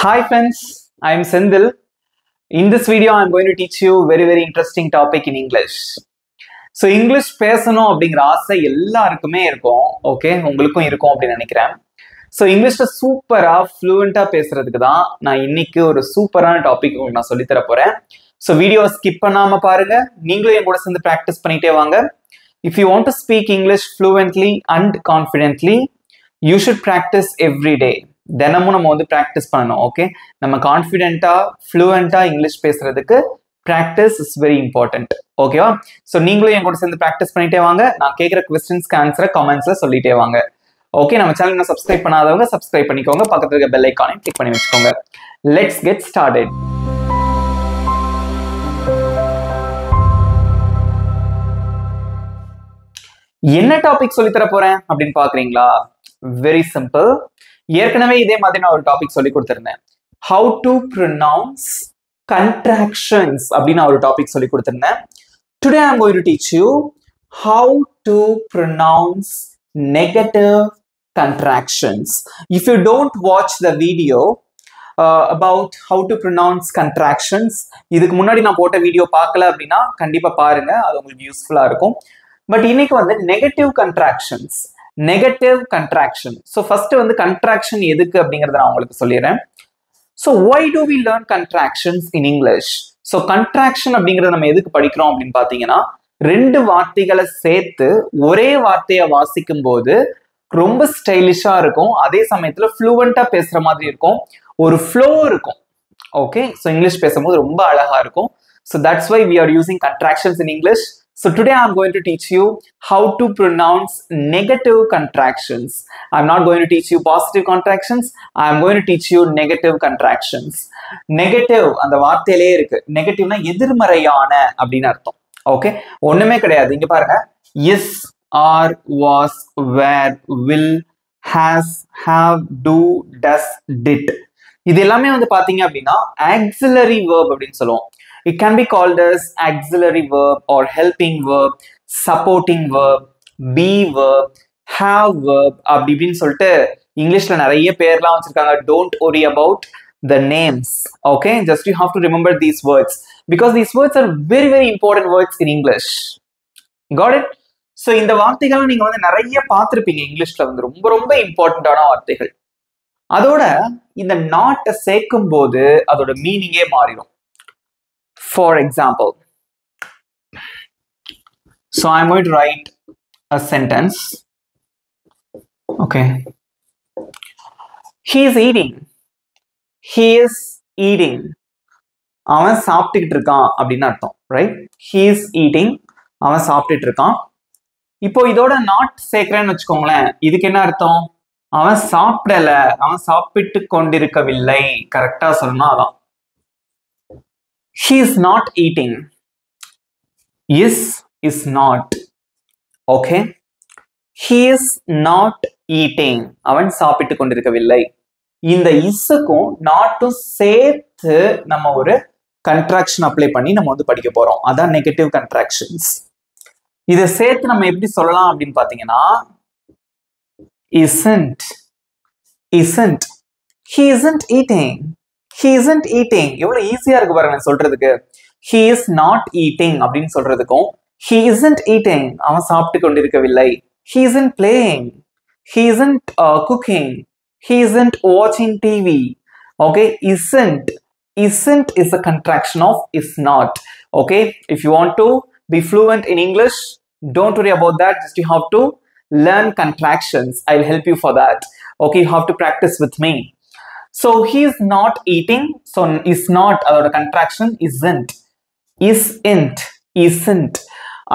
Hi friends, I am Sendil. In this video, I am going to teach you very interesting topic in English. So English பேசணும் அப்படிங்கிற ஆசை எல்லாருக்குமே இருக்கும். Okay, உங்களுக்கும் இருக்கும் அப்படின்னு நினைக்கிறேன். ஸோ இங்கிலீஷ்ல சூப்பரா ஃப்ளூவெண்டா பேசுறதுக்கு தான் நான் இன்னைக்கு ஒரு சூப்பரான டாபிக் உங்களுக்கு நான் சொல்லித்தர போறேன். ஸோ வீடியோவை ஸ்கிப் பண்ணாம பாருங்க, நீங்களும் என் கூட சேர்ந்து ப்ராக்டிஸ் பண்ணிட்டே வாங்க. If you want to speak English ஃப்ளூவென்ட்லி and confidently you should practice every day. தினமும் நம்ம வந்து ப்ராக்டிஸ் பண்ணணும். ஓகே, நம்ம கான்ஃபிடென்ட்டா ஃப்ளூவெண்டா இங்கிலீஷ் பேசுறதுக்கு ப்ராக்டிஸ் இஸ் வெரி இம்பார்ட்டன்ட். ஓகேவா? ஸோ நீங்களும் என் கூட சேர்ந்து ப்ராக்டிஸ் பண்ணிட்டே வாங்க. நான் கேட்குற கொஸ்டின்ஸ்க்கு ஆன்சரை கமெண்ட்ஸ்ல சொல்லிட்டே வாங்க. ஓகே, நம்ம சேனல் சப்ஸ்கிரைப் பண்ணாதவங்க சப்ஸ்கிரைப் பண்ணிக்கோங்க, பக்கத்துல இருக்க பெல் ஐகானையும் கிளிக் பண்ணி வச்சுக்கோங்க. Let's get started. என்ன டாபிக் சொல்லித்தர போறேன் அப்படின்னு பாக்குறீங்களா? Very simple. ஏற்கனவே இதே மாதிரி நான் ஒரு டாபிக் சொல்லி கொடுத்திருந்தேன். ஹவு டு ப்ரொனவுன்ஸ் கண்ட்ராக்ஷன்ஸ் அப்படின்னு ஒரு டாபிக் சொல்லி கொடுத்திருந்தேன். Today I am going to teach you how to pronounce negative contractions. If you don't watch the video about how to pronounce contractions, இதுக்கு முன்னாடி நான் போட்ட வீடியோ பார்க்கல அப்படின்னா கண்டிப்பா பாருங்க, அது உங்களுக்கு யூஸ்ஃபுல்லா இருக்கும். பட் இன்னைக்கு வந்து negative contractions, negative contraction. So first வந்து கண்ட்ராக்ஷன் எதுக்கு அப்படிங்கறத நான் உங்களுக்கு சொல்லிடுறேன். So why do we learn contractions in English? So contraction அப்படிங்கறத நம்ம எதுக்கு படிக்கிறோம் அப்படின்னு பாத்தீங்கன்னா, ரெண்டு வார்த்தைகளை சேர்த்து ஒரே வார்த்தையை வாசிக்கும் போது ரொம்ப ஸ்டைலிஷா இருக்கும், அதே சமயத்துல ஃப்ளூவெண்டா பேசுற மாதிரி இருக்கும், ஒரு ஃப்ளோ இருக்கும். ஓகே, ஸோ இங்கிலீஷ் பேசும்போது ரொம்ப அழகா இருக்கும். So that's why we are using contractions in English. So today I'm going to teach you how to pronounce negative contractions. I'm not going to teach you positive contractions. I'm going to teach you negative contractions. Negative அந்த வார்த்தையிலே இருக்கு. நெகட்டிவ்னா எதிர்மறையான அப்படின்னு அர்த்தம். Okay, ஒண்ணுமே கிடையாது. இங்க பாருங்க, is, are, was, were, will, has, have, do, does, did, இது எல்லாமே வந்து பாத்தீங்க அப்படின்னா ஆக்சிலரி verb அப்படின்னு சொல்லுவோம். It can be called as auxiliary verb or helping verb, supporting verb, be verb, have verb அப்படி இப்படின்னு சொல்லிட்டு இங்கிலீஷ்ல நிறைய பேர்லாம் வச்சிருக்காங்க. Don't worry about the names. Okay, just you have to remember these words because these words are very important words in English. Got it? So இந்த வார்த்தைகள் நீங்க வந்து நிறைய பார்த்திருப்பீங்க இங்கிலீஷ்ல, வந்து ரொம்ப இம்பார்ட்டன்டான வார்த்தைகள். அதோட இந்த நாட்டை சேர்க்கும் போது அதோட மீனிங்கே மாறிடும். For example, so I'm going to write a sentence. Okay, he is eating. He is eating. அவன் சாப்பிட்டுக்கிட்டு இருக்கான் அப்படின்னு அர்த்தம், ரைட்? He is eating. அவன் சாப்பிட்டுட்டு இருக்கான். இப்போ இதோட நாட் சேர்க்கிறேன்னு வச்சுக்கோங்களேன், இதுக்கு என்ன அர்த்தம்? அவன் சாப்பிடல, அவன் சாப்பிட்டு கொண்டிருக்கவில்லை. கரெக்டா சொல்லணும் அதான். He is not eating. Is not. Okay, he is not eating. அவன் சாப்பிட்டு கொண்டிருக்கவில்லை. இந்த இஸ்ஸுக்கும் நாட்டும் சேர்த்து நம்ம ஒரு கண்ட்ராக்ஷன் அப்ளை பண்ணி நம்ம வந்து படிக்க போறோம். அதான் நெகட்டிவ் கண்ட்ராக்ஷன்ஸ். இதை சேர்த்து நம்ம எப்படி சொல்லலாம் அப்படின்னு பாத்தீங்கன்னா, isn't. He isn't eating. He isn't eating. எவ்வளவு ஈஸியா இருக்கு பாருங்க சொல்றதுக்கு. He is not eating அப்படின்னு சொல்றதுக்கும் he isn't eating, அவன் சாப்பிட்டு கொண்டிருக்கவில்லை. He isn't playing. He isn't cooking. He isn't watching TV. Okay, isn't is a contraction of is not. Okay, if you want to be fluent in English, don't worry about that. Just you have to learn contractions. I'll help you for that. Okay, you have to practice with me. So he is not eating. So is not அதோட contraction isn't. Isn't.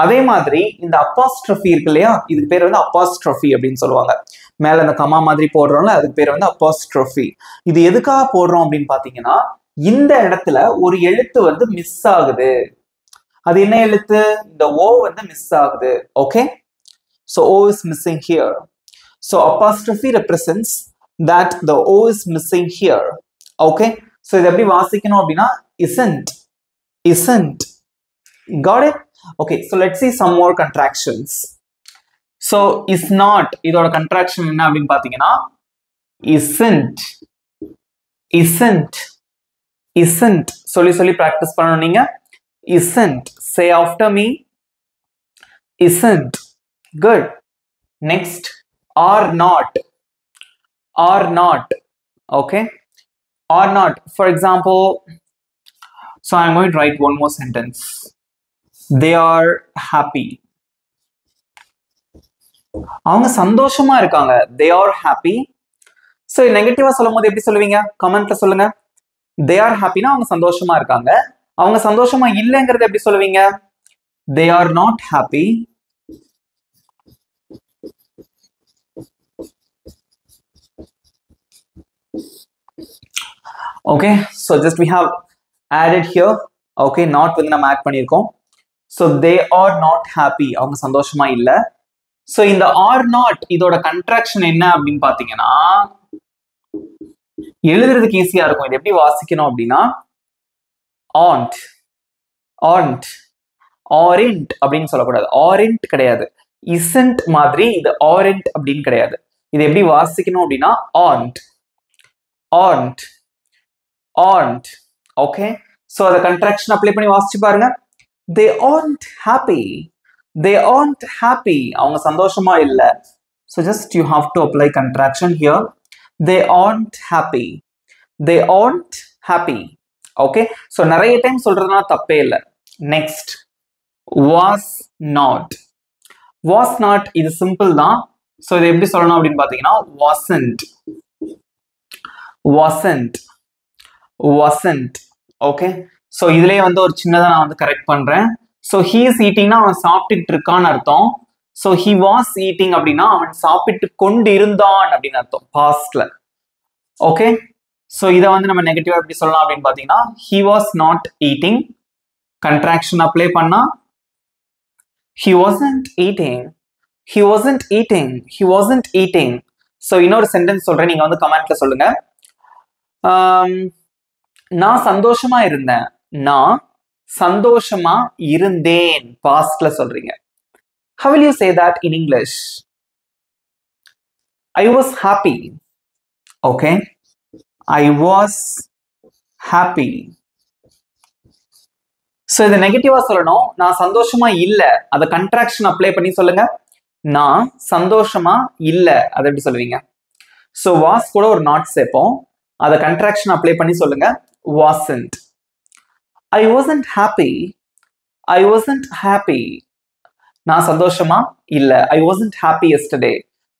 அதே மாதிரி இந்த apostrophe இருக்கு இல்லையா, இதுக்கு பேர் வந்து apostrophe அப்படின்னு சொல்லுவாங்க. மேல இந்த கமா மாதிரி போடுறோம்ல, அதுக்கு பேர் வந்து apostrophe. இது எதுக்காக போடுறோம் அப்படின்னு பாத்தீங்கன்னா, இந்த இடத்துல ஒரு எழுத்து வந்து மிஸ் ஆகுது. அது என்ன எழுத்து? இந்த O வந்து மிஸ் ஆகுது. Okay, so O is missing here. So apostrophe represents that the O is missing here. Okay, so இது எப்படி வாசிக்கணும் அப்படின்னா isn't. Got it? Okay, so let's see some more contractions. So is not இதோட contraction என்ன அப்படின்னு பாத்தீங்கன்னா isn't. isn't isn't சொல்லி practice பண்ணணும் நீங்க isn't say after me isn't good next are not okay or not for example so I'm going to write one more sentence they are happy அவங்க சந்தோஷமா இருக்காங்க they are happy so நெகட்டிவா சொல்லும்போது எப்படி சொல்லுவீங்க கமெண்ட்ல சொல்லுங்க they are happy னா அவங்க சந்தோஷமா இருக்காங்க அவங்க சந்தோஷமா இல்லங்கறத எப்படி சொல்லுவீங்க they are not happy okay so just we have added here okay not வந்து நம்ம ஆட் பண்ணிருக்கோம் so they are not happy அவங்க சந்தோஷமா இல்ல so இந்த are not இதோட கன்ட்ராக்ஷன் என்ன அப்படினு பாத்தீங்கன்னா எழுதுறதுக்கு ஈஸியா இருக்கும் இது எப்படி வாசிக்கணும் அப்படினா aren't அப்படினு சொல்லக்கூடாது aren't கிடையாது isn't மாதிரி இது aren't அப்படினு கிடையாது இது எப்படி வாசிக்கணும் அப்படினா aren't okay so the contraction apply பண்ணி வாசிச்சு பாருங்க they aren't happy அவங்க சந்தோஷமா இல்ல so just you have to apply contraction here they aren't happy okay so நிறைய டைம் சொல்றதுனா தப்பே இல்ல next was not இது சிம்பிள் தான் so இது எப்படி சொல்லணும் அப்படினு பாத்தீங்கன்னா wasn't okay so இதுலயே வந்து ஒரு சின்னதா நான் வந்து கரெக்ட் பண்றேன் so he is eating னா அவன் சாப்பிட்டுட்டு இருக்கான்னு அர்த்தம் so he was eating அப்படினா அவன் சாப்பிட்டு கொண்டு இருந்தான் அப்படினு அர்த்தம் pastல okay so இத வந்து நம்ம நெகட்டிவா எப்படி சொல்லலாம் அப்படினு பாத்தீங்கன்னா he was not eating contraction apply பண்ணா he wasn't eating so இன்னொரு சென்டென்ஸ் சொல்றேன் நீங்க வந்து கமெண்ட்ல சொல்லுங்க நான் சந்தோஷமா இருந்தேன் பாஸ்ட்ல சொல்றீங்க how will you say that in English I was happy okay I was happy so இது நெகட்டிவா சொல்லணும் நான் சந்தோஷமா இல்ல அத கன்ட்ராக்ஷன் அப்ளை பண்ணி சொல்லுங்க நான் சந்தோஷமா இல்ல அத எப்படி சொல்வீங்க so was கூட ஒரு not சேர்ப்போம் அத கன்ட்ராக்ஷன் அப்ளை பண்ணி சொல்லுங்க wasn't I wasn't happy நான் சந்தோஷமா இல்ல I wasn't happy yesterday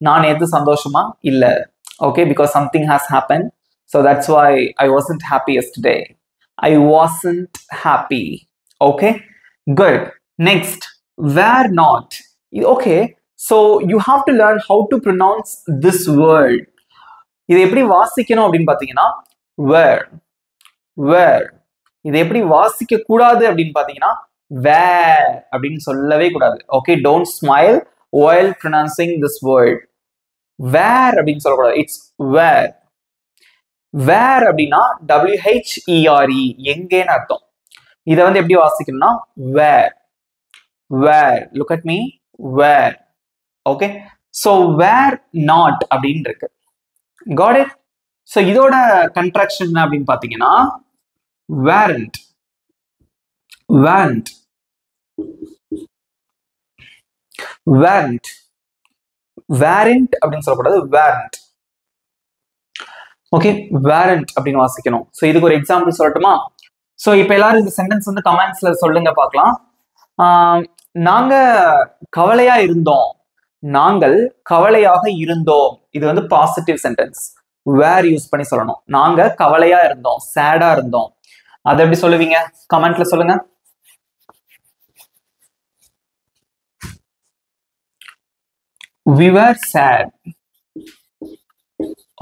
நான் நேத்து சந்தோஷமா இல்ல okay because something has happened so that's why I wasn't happy yesterday I wasn't happy okay good next were not okay so you have to learn how to pronounce this word இது எப்படி வாசிக்கணும் அப்படினு பாத்தீங்கன்னா were இது எப்படி வாசிக்க கூடாது அப்படினு பாத்தீங்கன்னா where அப்படினு சொல்லவே கூடாது okay don't smile while pronouncing this word where அப்படினு சொல்லக்கூடாது it's where அப்படினா WHERE எங்கேன்னு அர்த்தம் இத வந்து எப்படி வாசிக்கணும்னா where look at me where okay so were not அப்படினு இருக்கு got it so இதோட contraction என்ன அப்படினு பாத்தீங்கன்னா weren't அப்படினு சொல்லக்கூடாது weren't okay weren't அப்படினு வாசிக்கணும் so இதுக்கு ஒரு எக்ஸாம்பிள் சொல்லட்டுமா so இப்போ எல்லாரும் இந்த சென்டென்ஸ் வந்து கமெண்ட்ஸ்ல சொல்லுங்க பார்க்கலாம் நாங்க கவலையா இருந்தோம் நாங்கள் கவலையாக இருந்தோம் இது வந்து பாசிட்டிவ் சென்டென்ஸ் வேர் யூஸ் பண்ணி சொல்லணும் நாங்க கவலையா இருந்தோம் சேடா இருந்தோம் அதை எப்படி சொல்லுவீங்க கமெண்ட்ல சொல்லுங்க we were sad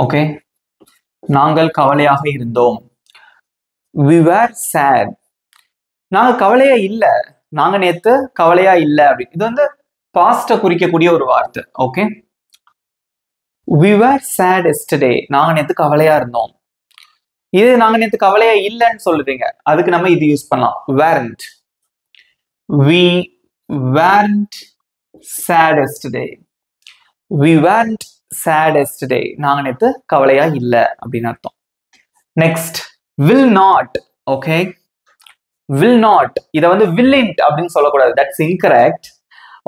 okay நாங்கள் கவலையாக இருந்தோம் we were sad நாங்க கவலையா இல்ல நாங்க நேத்து கவலையா இல்ல அப்படி இது வந்து பாஸ்ட குறிக்கக்கூடிய ஒரு வார்த்தை okay we were sad yesterday நாங்க நேத்து கவலையா இருந்தோம் இது நாங்க நேத்து கவலையா இல்லன்னு சொல்லுவீங்க அதுக்கு நம்ம இது யூஸ் பண்ணலாம் weren't we weren't sad yesterday we weren't sad yesterday நாங்க நேத்து கவலையா இல்ல அப்படின்னு அர்த்தம் next will not. Okay, will not இத வந்து willin't அப்படின்னு சொல்லக்கூடாது, that's incorrect.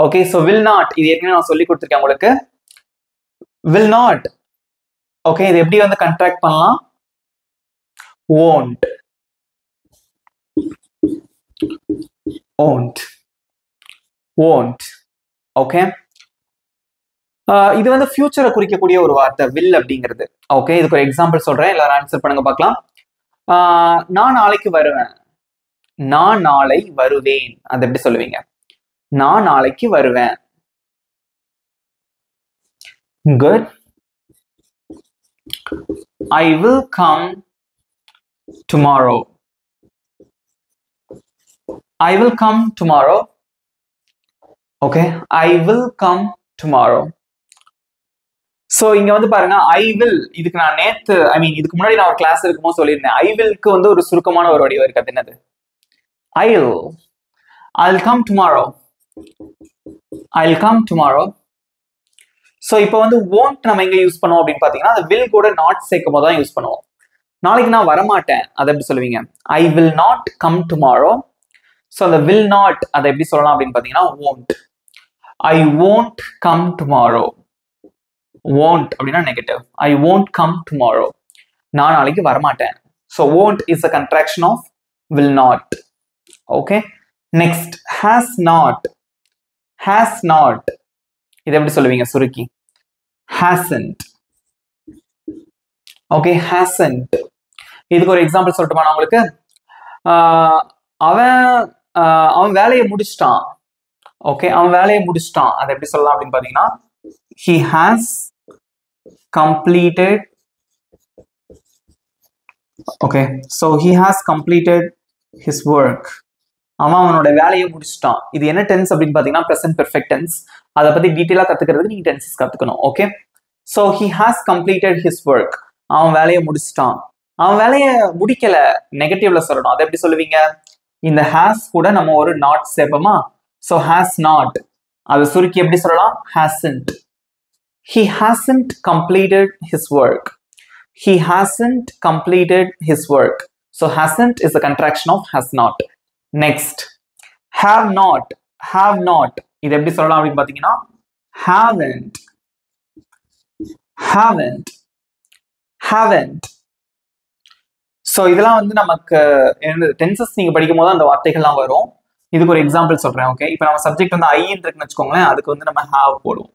Okay, so will not இது ஏற்கனவே நான் சொல்லி கொடுத்திருக்கேன் உங்களுக்கு. will not ஓகே, இது எப்படி வந்து கண்ட்ராக்ட் பண்ணலாம்? won't, won't, won't. ஓகே, இது வந்து ஃபியூச்சரை குறிக்கக்கூடிய ஒரு வார்த்தை will அப்படிங்கிறது. ஓகே, இதுக்கு ஒரு எக்ஸாம்பிள் சொல்றேன், எல்லாரும் ஆன்சர் பண்ணுங்க பார்க்கலாம். நான் நாளைக்கு வருவேன், நான் நாளை வருவேன், அது எப்படி சொல்லுவீங்க? நான் நாளைக்கு வருவேன். Good. I will come tomorrow. I will come tomorrow. Okay, I will come tomorrow. So இங்க வந்து பாருங்க, I will இதுக்கு நான் நேத்து இதுக்கு முன்னாடி நான் ஒரு கிளாஸ் இருக்கும்போது சொல்லியிருந்தேன், I willக்கு வந்து ஒரு சுருக்கமான ஒரு வடிவம் இருக்கு, அது என்னது? I'll come tomorrow. I'll come tomorrow. So இப்போ வந்து won't நம்ம எங்க யூஸ் பண்ணுவோம் அப்படின்னு பாத்தீங்கன்னா, அந்த will கூட not சேர்க்கும் போது தான் யூஸ் பண்ணுவோம். நாளைக்கு நான் வரமாட்டேன், அதை எப்படி சொல்லுவீங்க? I will not come tomorrow. So அந்த will not அதை எப்படி சொல்லலாம் அப்படின்னு பாத்தீங்கன்னா won't. I won't come tomorrow. won't அப்படின்னா negative. I won't come tomorrow. நான் நாளைக்கு வரமாட்டேன். So won't is a contraction of will not. Okay. Next, has not. Has not இதை எப்படி சொல்லுவீங்க சுருக்கி? hasn't. Okay, hasn't. இதுக்கு ஒரு எக்ஸாம்பிள் சொல்லட்டுமா நான் உங்களுக்கு? அவன் வேலையை முடிச்சிட்டான். ஓகே, அவன் வேலையை முடிச்சிட்டான், அதை எப்படி சொல்லலாம் அப்படின்னு பாத்தீங்கன்னா he has completed. Okay, so he has completed his work. அவனோட வேலையை முடிச்சிட்டான். இது என்ன டென்ஸ் அப்படின்னு பாத்தீங்கன்னா present perfect tense. அதை பத்தி டீட்டெயிலா கத்துக்கிறதுக்கு நீங்க டென்சஸ் கத்துக்கணும். Okay, so he has completed his work. அவன் வேலையை முடிச்சிட்டான். அவன் வேலையை முடிக்கல நெகட்டிவ்ல சொல்லணும், அதை எப்படி சொல்லுவீங்க? இந்த has கூட நம்ம ஒரு not சேர்ப்போமா? so has not அதை சுருக்கி எப்படி சொல்லலாம்? hasn't. He hasn't completed his work. He hasn't completed his work. So hasn't is a contraction of has not. Next, have not. Have not இது எப்படி சொல்லலாம் அப்படின்னு பாத்தீங்கன்னா haven't. Haven't. Haven't. So இதெல்லாம் வந்து நமக்கு டென்சஸ் நீங்க படிக்கும் போது அந்த வார்த்தைகள்லாம் வரும். இதுக்கு ஒரு எக்ஸாம்பிள் சொல்றேன். ஓகே, இப்போ நம்ம சப்ஜெக்ட் வந்து I இருக்குன்னு வச்சுக்கோங்களேன், அதுக்கு வந்து நம்ம have போடுவோம்.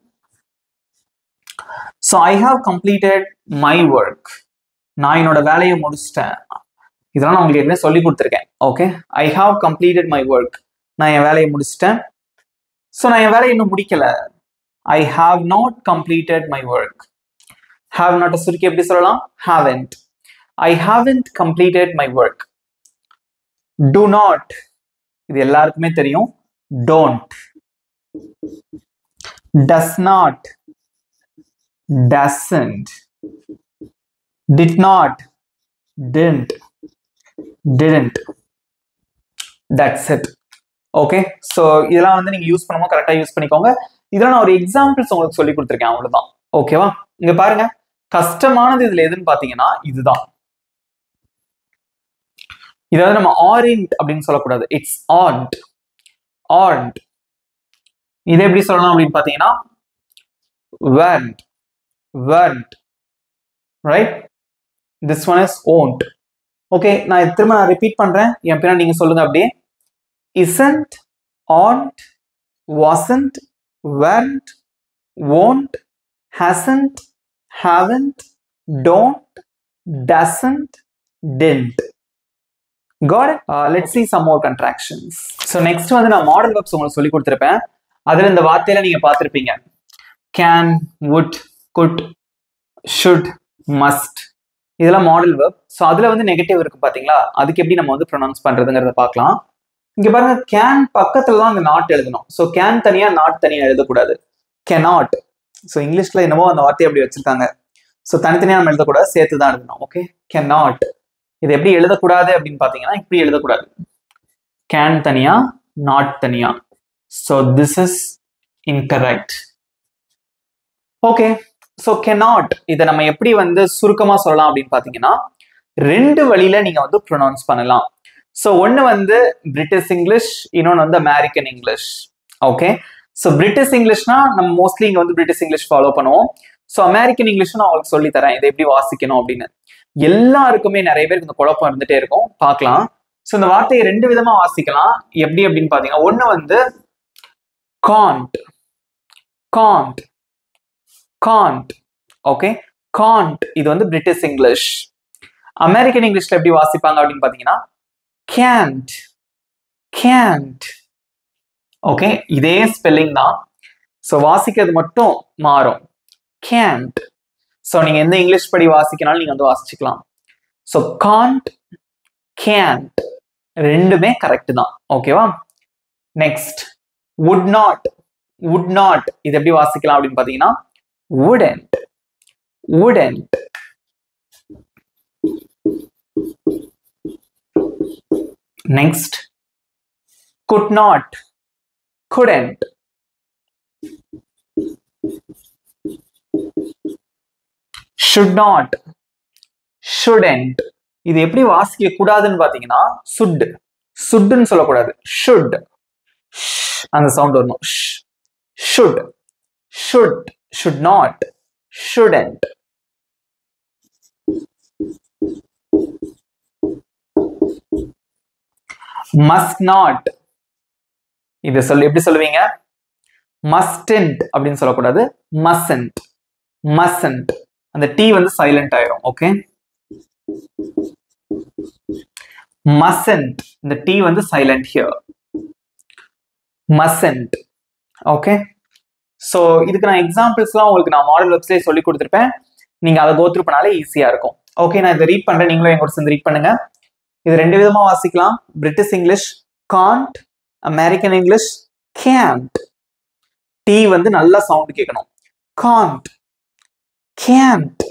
So I have completed my work. நான் என்னோட வேலையை முடிச்சிட்டேன். இதெல்லாம் நான் உங்களுக்கு ஏற்கனவே சொல்லி கொடுத்துருக்கேன். Okay, I have completed my work. நான் என் வேலையை முடிச்சிட்டேன். ஸோ நான் என் வேலையை இன்னும் முடிக்கல. I have not completed my work. Have not சுருக்கி எப்படி சொல்லலாம்? haven't. I haven't completed my work. Do not இது எல்லாருக்குமே தெரியும். don't. Does not. Doesn't. Did not. Didn't. Didn't. That's it. Okay, so இதெல்லாம் வந்து நீங்க யூஸ் பண்ணும்போது கரெக்டா யூஸ் பண்ணிக்கோங்க. இதெல்லாம் நான் ஒரு எக்ஸாம்பிள்ஸ் உங்களுக்கு சொல்லி கொடுத்துருக்கேன், அவ்வளவுதான். ஓகேவா? இங்க பாருங்க, கஷ்டமானது இதுல எதுன்னு பாத்தீங்கன்னா இதுதான். இதாவது நம்ம ஆரிண்ட் அப்படின்னு சொல்லக்கூடாது, இட்ஸ் ஆர்ட். ஆர்ட் இதை எப்படி சொல்லலாம் அப்படின்னு பாத்தீங்கன்னா weren't. weren't. right? this one is won't. Okay, நான் திரும்ப ரிப்பீட் பண்றேன், என் பின்னாடி நீங்க சொல்லுங்க அப்படியே. isn't, aren't, wasn't, weren't, won't, hasn't, haven't, don't, doesn't, didn't. Got it? Let's see some more contractions. So next வந்து நான் model verbs உங்களுக்கு சொல்லி கொடுத்திருப்பேன். அதுல இந்த வார்த்தையில நீங்க பார்த்திருப்பீங்க. can, would, could, should, must. இதெல்லாம் மாடல் verb. ஸோ அதுல வந்து நெகட்டிவ் இருக்கு பாத்தீங்களா, அதுக்கு எப்படி நம்ம வந்து ப்ரொனவுன்ஸ் பண்றதுங்கிறத பார்க்கலாம். இங்க பாருங்க, கேன் பக்கத்துல தான் அந்த நாட் எழுதணும். ஸோ கேன் தனியா நாட் தனியா எழுதக்கூடாது. cannot. ஸோ இங்கிலீஷ்ல என்னமோ அந்த வார்த்தையை அப்படி வச்சிருக்காங்க. ஸோ தனித்தனியா நம்ம எழுதக்கூடாது, சேர்த்து தான் எழுதணும். ஓகே, cannot இது எப்படி எழுதக்கூடாது அப்படின்னு பாத்தீங்கன்னா இப்படி எழுதக்கூடாது. கேன் தனியா நாட் தனியா. So this is incorrect. Okay, so cannot இதை நம்ம எப்படி வந்து சுருக்கமா சொல்லலாம் அப்படின்னு பாத்தீங்கன்னா ரெண்டு வழியில நீங்க வந்து ப்ரொனவுன்ஸ் பண்ணலாம். ஸோ ஒன்று வந்து பிரிட்டிஷ் இங்கிலீஷ், இன்னொன்று வந்து American English. Okay, so British இங்கிலீஷ்னா நம்ம மோஸ்ட்லி இங்கே வந்து பிரிட்டிஷ் இங்கிலீஷ் ஃபாலோ பண்ணுவோம். ஸோ அமெரிக்கன் இங்கிலீஷ் நான் உங்களுக்கு சொல்லி தரேன் இதை எப்படி வாசிக்கணும் அப்படின்னு. எல்லாருக்குமே நிறைய பேருக்கு இந்த குழப்பம் இருந்துட்டே இருக்கும், பார்க்கலாம். ஸோ இந்த வார்த்தையை ரெண்டு விதமா வாசிக்கலாம். எப்படி அப்படின்னு பாத்தீங்கன்னா, ஒண்ணு வந்து can't, can't, can't. Okay, can't இது வந்து பிரிட்டிஷ் இங்கிலீஷ். அமெரிக்கன் இங்கிலீஷ்ல எப்படி வாசிப்பாங்க அப்படின்னு பாத்தீங்கன்னா can't, can't. ஓகே, இதே ஸ்பெல்லிங் தான். ஸோ வாசிக்கிறது மட்டும் மாறும், can't. ஸோ நீங்க எந்த இங்கிலீஷ் படி வாசிக்கனாலும் நீங்க வந்து வாசிச்சுக்கலாம். ஸோ can't, can't ரெண்டுமே கரெக்ட் தான். ஓகேவா? Next would not, would not இது எப்படி வாசிக்கலாம் அப்படின்னு பாத்தீங்கன்னா wouldn't, wouldn't. Next could not, couldn't. should not, shouldn't. இது எப்படி வாசிக்க கூடாதுன்னு பாத்தீங்கன்னா சுட், சுட்னு சொல்லக்கூடாது, should, அந்த சவுண்ட் வரணும். should, should, should not, shouldn't. must not இது எப்படி சொல்லுவீங்க? mustn't அப்படின்னு சொல்லக்கூடாது, mustn't, mustn't. அந்த டி வந்து சைலண்ட் ஆயிரும். ஓகே, mustn't, இந்த டி வந்து silent here, mustn't. Okay, so இதுக்கு நான் எக்ஸாம்பிள்ஸ்லாம் உங்களுக்கு நான் மாடல் வெப்ஸ்லேயே சொல்லி கொடுத்துருப்பேன், நீங்க அதை கோத்ரூ பண்ணாலே ஈஸியா இருக்கும். ஓகே, நான் இதை ரீட் பண்றேன், நீங்களும் என் கூட சேர்ந்து ரீட் பண்ணுங்க. இது ரெண்டு விதமா வாசிக்கலாம். British English can't, American English can't. T வந்து நல்லா சவுண்ட் கேட்கணும். can't, can't,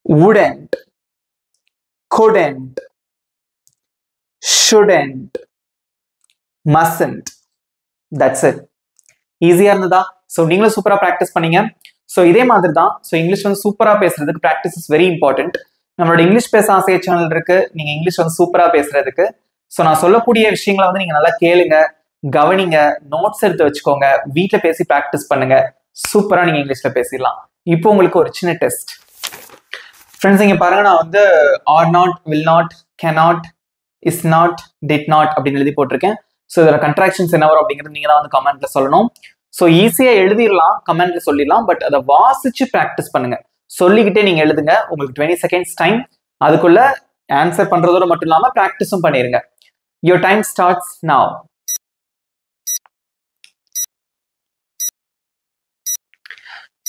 wouldn't, couldn't, shouldn't, mustn't. That's it. ஈஸியா இருந்ததா? ஸோ நீங்களும் சூப்பரா ப்ராக்டிஸ் பண்ணீங்க. ஸோ இதே மாதிரி தான். ஸோ இங்கிலீஷ் வந்து சூப்பரா பேசுறதுக்கு ப்ராக்டிஸ் இஸ் வெரி இம்பார்ட்டன்ட். நம்மளோட இங்கிலீஷ் பேச ஆசைய சேனல் இருக்கு, நீங்க இங்கிலீஷ் வந்து சூப்பரா பேசுறதுக்கு. ஸோ நான் சொல்லக்கூடிய விஷயங்களை வந்து நீங்க நல்லா கேளுங்க, கவனிங்க, நோட்ஸ் எடுத்து வச்சுக்கோங்க, வீட்டில் பேசி ப்ராக்டிஸ் பண்ணுங்க. சூப்பரா நீங்க இங்கிலீஷ்ல பேசிடலாம். இப்போ உங்களுக்கு ஒரு சின்ன டெஸ்ட். ஃப்ரெண்ட்ஸ் இங்க பாருங்க, நான் வந்து are not, will not, cannot, is not, did not அப்படின்னு எழுதி போட்டிருக்கேன். ஸோ இதோட கண்ட்ராக்ஷன்ஸ் என்ன வரும் அப்படிங்கிறது நீங்க தான் வந்து கமெண்ட்ல சொல்லணும். ஸோ ஈஸியா எழுதிடலாம், கமெண்ட்ல சொல்லிடலாம், பட் அதை வாசிச்சு ப்ராக்டிஸ் பண்ணுங்க. சொல்லிக்கிட்டே நீங்க எழுதுங்க. உங்களுக்கு 20 seconds டைம். அதுக்குள்ள ஆன்சர் பண்றதோட மட்டும் இல்லாம ப்ராக்டிஸும் பண்ணிருங்க. Your time starts now.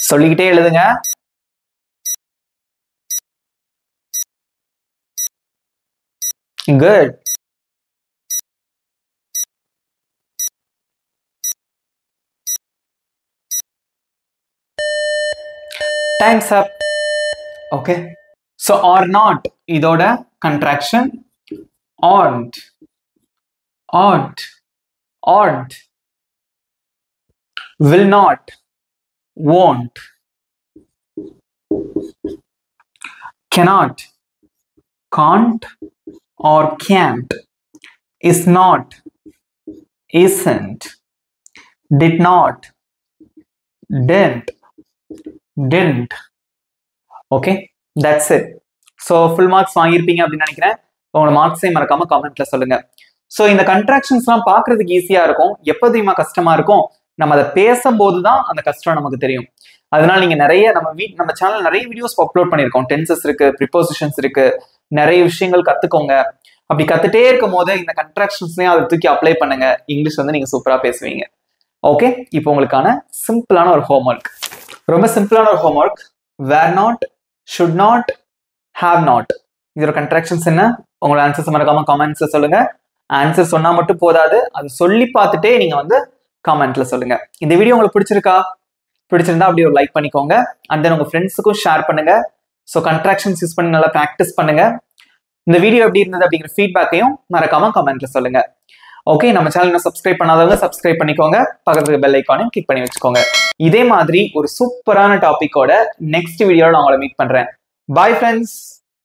சொல்லிக்கிட்டே எழுதுங்க. Good. Time's up. Okay. So or not இதோட contraction aren't, aren't, aren't. Will not, won't. Cannot, can't or can't. Is not, isn't. Did not, didn't, didn't. Okay, that's it. So full marks வாங்கிருப்பீங்க அப்படின்னு நினைக்கிறேன். உங்களோட மார்க்ஸை மறக்காம கமெண்ட்ல சொல்லுங்க. So இந்த கண்ட்ராக்ஷன்ஸ்லாம் பார்க்கறதுக்கு ஈஸியா இருக்கும், எப்போ தெரியுமா கஷ்டமா இருக்கும்? நம்ம அதை பேசும்போது தான் அந்த கஷ்டம் நமக்கு தெரியும். அதனால நீங்க நிறைய நம்ம சேனல் நிறைய வீடியோஸ் அப்லோட் பண்ணியிருக்கோம். டென்சஸ் இருக்கு, ப்ரிப்போசிஷன்ஸ் இருக்கு, நிறைய விஷயங்கள் கத்துக்கோங்க. அப்படி கத்துட்டே இருக்கும் போது இந்த கண்ட்ராக்ஷன்ஸ்லயும் அதை தூக்கி அப்ளை பண்ணுங்க. இங்கிலீஷ் வந்து நீங்க சூப்பரா பேசுவீங்க. ஓகே, இப்போ உங்களுக்கான சிம்பிளான ஒரு ஹோம்ஒர்க், ரொம்ப சிம்பிளான ஒரு homework. Where not, should not, have not, இதோட கண்ட்ராக்ஷன்ஸ் என்ன? உங்களோட ஆன்சர்ஸ் மறக்காம கமெண்ட்ஸ்ல சொல்லுங்க. ஆன்சர் சொன்னா மட்டும் போதாது, அது சொல்லி பார்த்துட்டே நீங்க வந்து கமெண்ட்ல சொல்லுங்க. இந்த வீடியோ உங்களுக்கு பிடிச்சிருக்கா? பிடிச்சிருந்தா அப்படியே ஒரு லைக் பண்ணிக்கோங்க. அண்ட் தென் உங்க ஃப்ரெண்ட்ஸுக்கும் ஷேர் பண்ணுங்க. ஸோ கண்ட்ராக்ஷன்ஸ் யூஸ் பண்ணி நல்லா ப்ராக்டிஸ் பண்ணுங்க. இந்த வீடியோ எப்படி இருந்தது அப்படிங்கிற ஃபீட்பேக்கையும் மறக்காம கமெண்ட்ல சொல்லுங்க. ஓகே, நம்ம சேனல் சப்ஸ்கிரைப் பண்ணாதவங்க சப்ஸ்கிரைப் பண்ணிக்கோங்க, பக்கத்துல பெல் ஐக்கானையும் கிளிக் பண்ணி வச்சுக்கோங்க. இதே மாதிரி ஒரு சூப்பரான டாபிக்கோட நெக்ஸ்ட் வீடியோல நான் உங்களை மீட் பண்றேன். Bye friends.